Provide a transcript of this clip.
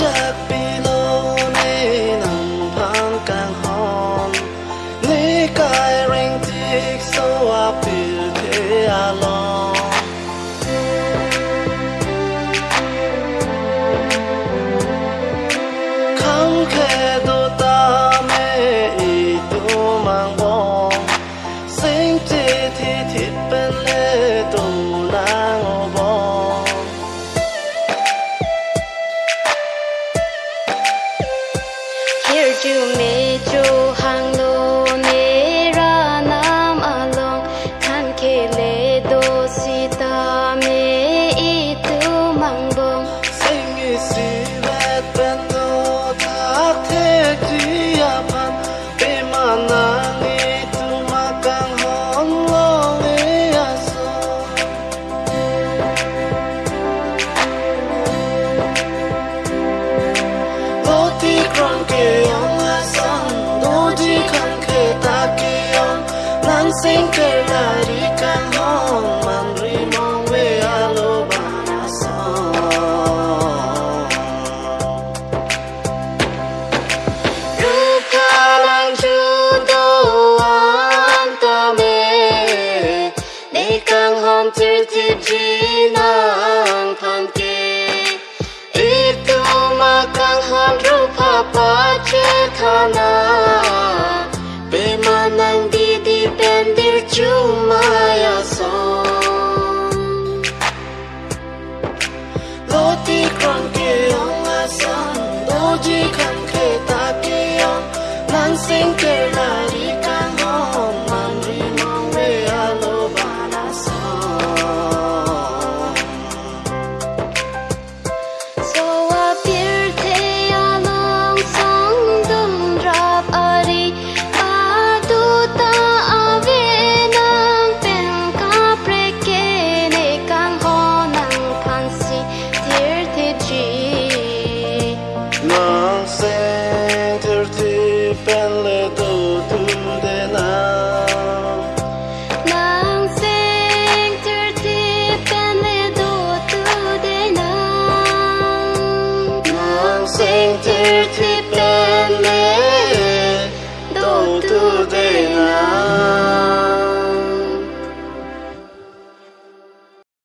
จากปีโลในนำพังกังหอนนี่กายเร่งที่สวาปิลเทอาลองคำแค่ดูตาแม่อีตูมังบองสิ่งที่ทิดเป็นเล่ตูนางบองJu me jo hang lo ne ra nam along than ke le do si ta me I tu mang bong sing si vet ben do tha the ji ya pan pe ma na ni tu ma kang hon lo e ya so lo ti krong ke Sing ke lari kan hon man ri mong we alo bana song Ruka lang judo an ta me Ne kan hon tir ti ji nang pan ke Etum Akanghon rupa pa che kana Pe manang di bendir cumaya song Loti krong ke ong asan Doji kan ke ta ke ong Nan sing ke lari kan hon Man ri mong we alo bana song So appear te along song dum drop ari Adu ta Ben le do tu de na Nang sing ter ti ben le do tu de na Nang sing ter ti